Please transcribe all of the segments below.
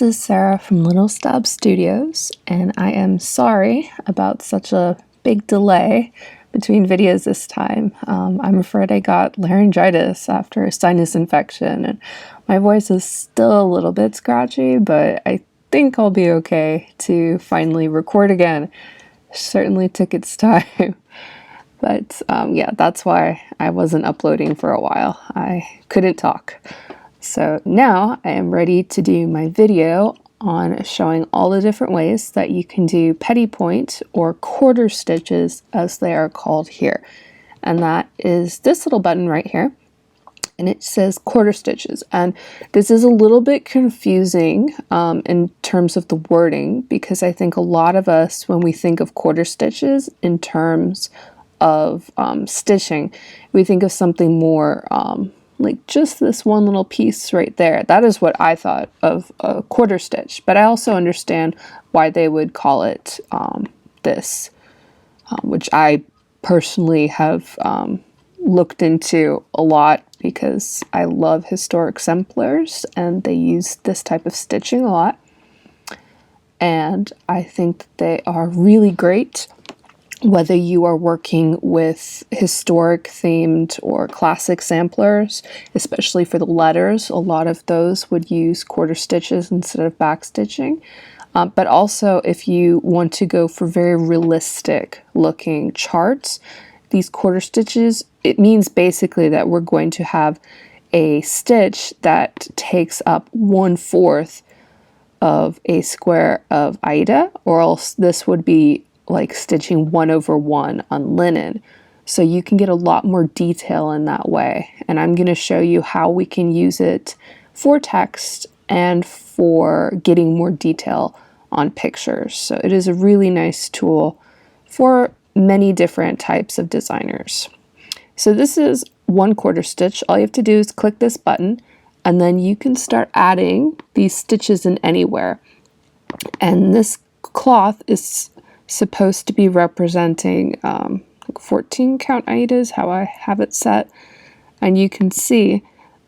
This is Sarah from Little Stab Studios, and I am sorry about such a big delay between videos this time. I'm afraid I got laryngitis after a sinus infection, and my voice is still a little bit scratchy, but I think I'll be okay to finally record again. Certainly took its time. But yeah, that's why I wasn't uploading for a while. I couldn't talk. So now I am ready to do my video on showing all the different ways that you can do petit point or quarter stitches as they are called here. And that is this little button right here. And it says quarter stitches. And this is a little bit confusing in terms of the wording, because I think a lot of us, when we think of quarter stitches in terms of stitching, we think of something more like just this one little piece right there. That is what I thought of a quarter stitch, but I also understand why they would call it this, which I personally have looked into a lot because I love historic exemplars and they use this type of stitching a lot. And I think that they are really great whether you are working with historic themed or classic samplers, especially for the letters. A lot of those would use quarter stitches instead of back stitching. But also if you want to go for very realistic looking charts, these quarter stitches, it means basically that we're going to have a stitch that takes up 1/4 of a square of Aida, or else this would be like stitching 1/1 on linen. So you can get a lot more detail in that way. And I'm going to show you how we can use it for text and for getting more detail on pictures. So it is a really nice tool for many different types of designers. So this is one quarter stitch. All you have to do is click this button and then you can start adding these stitches in anywhere. And this cloth is supposed to be representing like 14 count Aidas, how I have it set. And you can see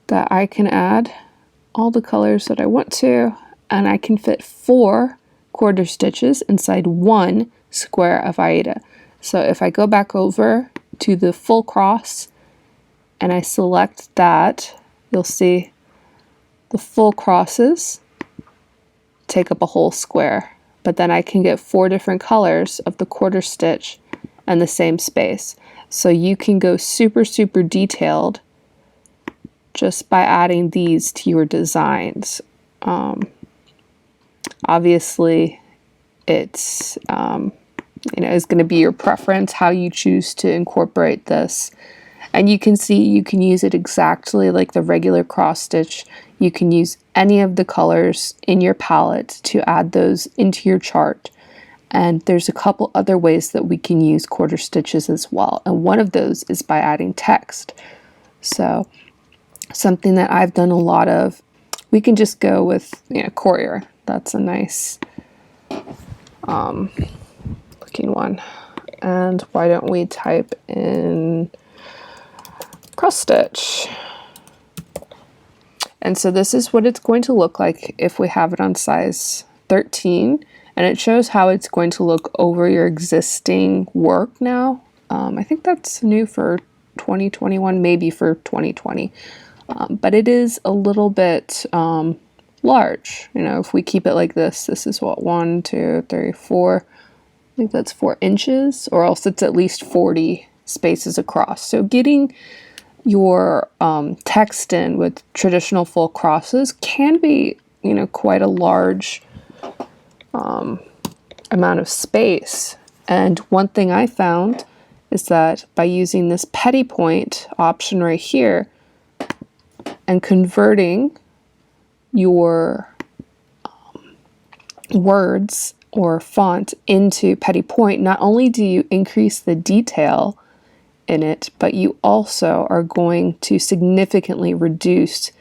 that I can add all the colors that I want to, and I can fit 4 quarter stitches inside 1 square of Aida. So if I go back over to the full cross and I select that, you'll see the full crosses take up a whole square. But then I can get 4 different colors of the quarter stitch and the same space. So you can go super, super detailed just by adding these to your designs. Obviously, it's is going to be your preference how you choose to incorporate this. And you can see you can use it exactly like the regular cross stitch. You can use any of the colors in your palette to add those into your chart. And there's a couple other ways that we can use quarter stitches as well. And one of those is by adding text. So something that I've done a lot of, we can just go with courier. That's a nice looking one. And why don't we type in cross stitch? And so this is what it's going to look like if we have it on size 13, and it shows how it's going to look over your existing work now. I think that's new for 2021, maybe for 2020, but it is a little bit large. If we keep it like this is what, 1, 2, 3, 4. I think that's 4 inches, or else it's at least 40 spaces across. So getting your text in with traditional full crosses can be, quite a large amount of space. And one thing I found is that by using this petit point option right here and converting your words or font into petit point, not only do you increase the detail in it, but you also are going to significantly reduce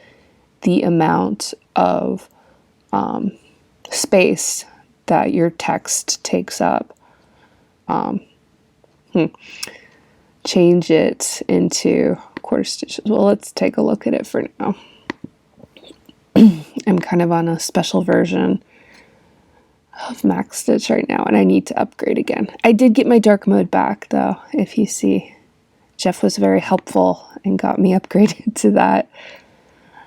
the amount of space that your text takes up. Change it into quarter stitches. Well, let's take a look at it for now. I'm kind of on a special version of MacStitch right now, and I need to upgrade again. I did get my dark mode back, though, if you see. Jeff was very helpful and got me upgraded to that.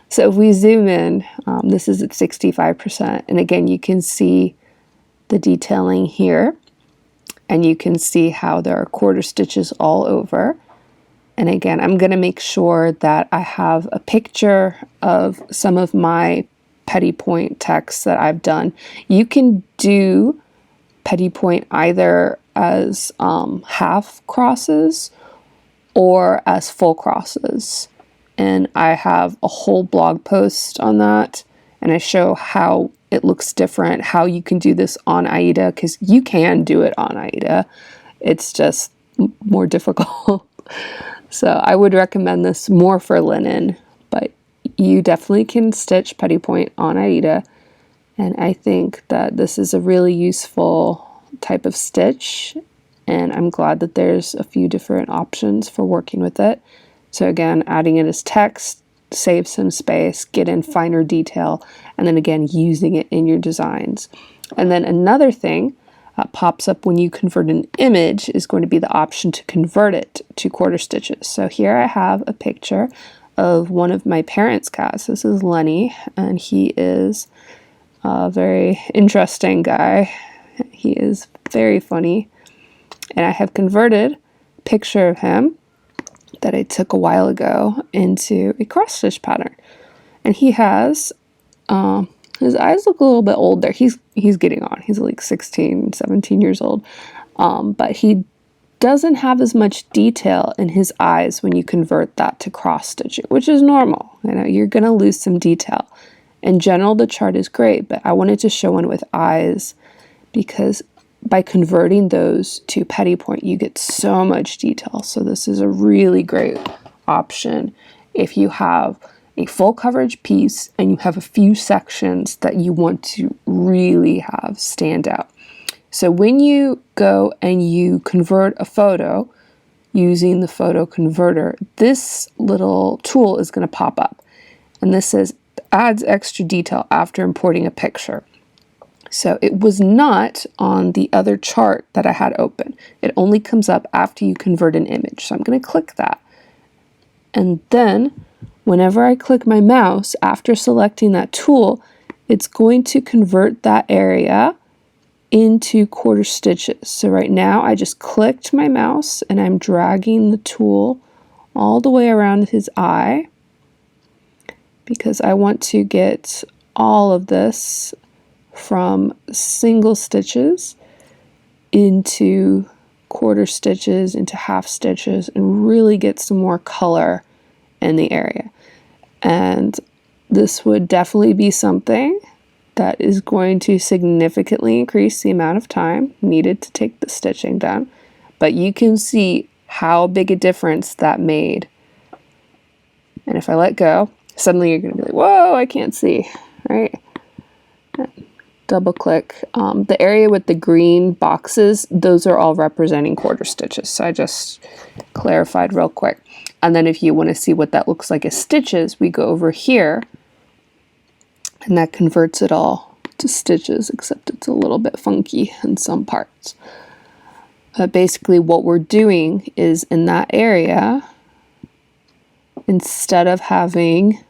So if we zoom in, this is at 65%, and again, you can see the detailing here, and you can see how there are quarter stitches all over. And again, I'm going to make sure that I have a picture of some of my Petit point text that I've done. You can do Petit point either as half crosses or as full crosses. And I have a whole blog post on that, and I show how it looks different, how you can do this on Aida, because you can do it on Aida. It's just more difficult. So I would recommend this more for linen, but you definitely can stitch Petit point on Aida. And I think that this is a really useful type of stitch, and I'm glad that there's a few different options for working with it. So again, adding it as text, save some space, get in finer detail, and then again, using it in your designs. And then another thing pops up when you convert an image is going to be the option to convert it to quarter stitches. So here I have a picture of one of my parents' cats. This is Lenny, and he is a very interesting guy. He is very funny. And I have converted a picture of him that I took a while ago into a cross stitch pattern. And he has, his eyes look a little bit old there. He's getting on. He's like 16, 17 years old. But he doesn't have as much detail in his eyes when you convert that to cross stitch, which is normal. You know, you're going to lose some detail. In general, the chart is great, but I wanted to show one with eyes because by converting those to Petit point, you get so much detail. So this is a really great option if you have a full coverage piece and you have a few sections that you want to really have stand out. So when you go and you convert a photo using the photo converter, this little tool is going to pop up. And this says adds extra detail after importing a picture. So it was not on the other chart that I had open. It only comes up after you convert an image. So I'm going to click that. And then whenever I click my mouse after selecting that tool, it's going to convert that area into quarter stitches. So right now I just clicked my mouse and I'm dragging the tool all the way around his eye because I want to get all of this from single stitches into quarter stitches, into half stitches, and really get some more color in the area. And this would definitely be something that is going to significantly increase the amount of time needed to take the stitching done. But you can see how big a difference that made. And if I let go, suddenly you're going to be like, whoa, I can't see, right? Double click. The area with the green boxes, those are all representing quarter stitches. So I just clarified real quick. And then if you want to see what that looks like as stitches, we go over here and that converts it all to stitches, except it's a little bit funky in some parts. Basically what we're doing is in that area, instead of having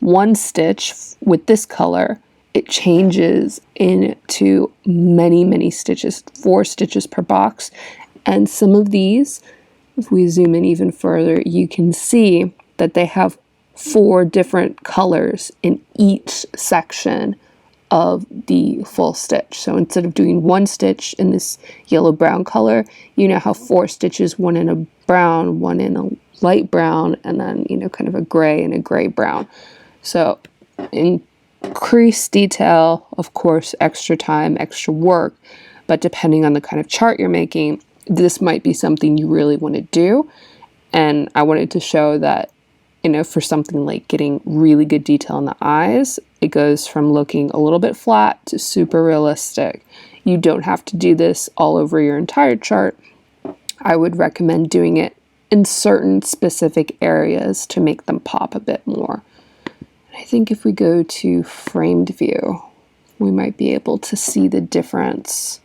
one stitch with this color, it changes into many, many stitches, 4 stitches per box. And some of these, if we zoom in even further, you can see that they have 4 different colors in each section of the full stitch. So instead of doing 1 stitch in this yellow-brown color, you now have 4 stitches, 1 in a brown, 1 in a light brown, and then, you know, kind of a gray and a gray-brown. So increased detail, of course, extra time, extra work, but depending on the kind of chart you're making, this might be something you really want to do. And I wanted to show that, you know, for something like getting really good detail in the eyes, it goes from looking a little bit flat to super realistic. You don't have to do this all over your entire chart. I would recommend doing it in certain specific areas to make them pop a bit more. I think if we go to framed view, we might be able to see the difference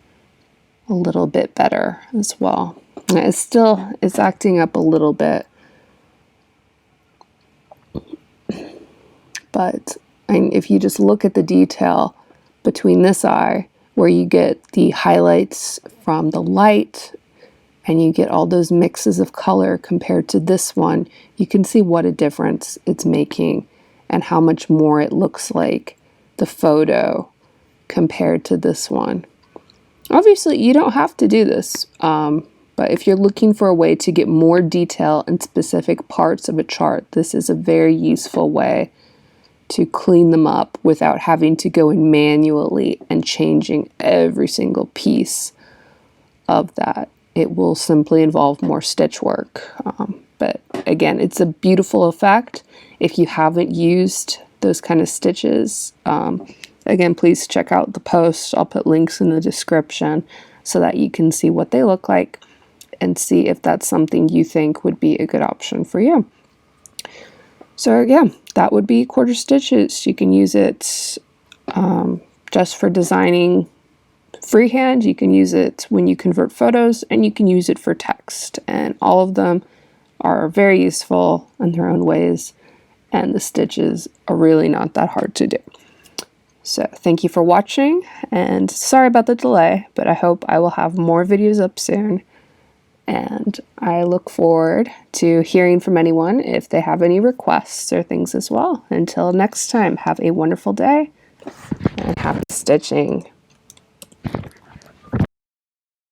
a little bit better as well. It's acting up a little bit, but if you just look at the detail between this eye, where you get the highlights from the light and you get all those mixes of color compared to this one, you can see what a difference it's making and how much more it looks like the photo compared to this one. Obviously, you don't have to do this, but if you're looking for a way to get more detail in specific parts of a chart, this is a very useful way to clean them up without having to go in manually and changing every single piece of that. It will simply involve more stitch work. But again, it's a beautiful effect. If you haven't used those kind of stitches, again, please check out the post. I'll put links in the description so that you can see what they look like and see if that's something you think would be a good option for you. So yeah, that would be quarter stitches. You can use it just for designing freehand. You can use it when you convert photos, and you can use it for text. And all of them are very useful in their own ways, and the stitches are really not that hard to do. So thank you for watching, and sorry about the delay, but I hope I will have more videos up soon. And I look forward to hearing from anyone if they have any requests or things as well. Until next time, have a wonderful day and happy stitching.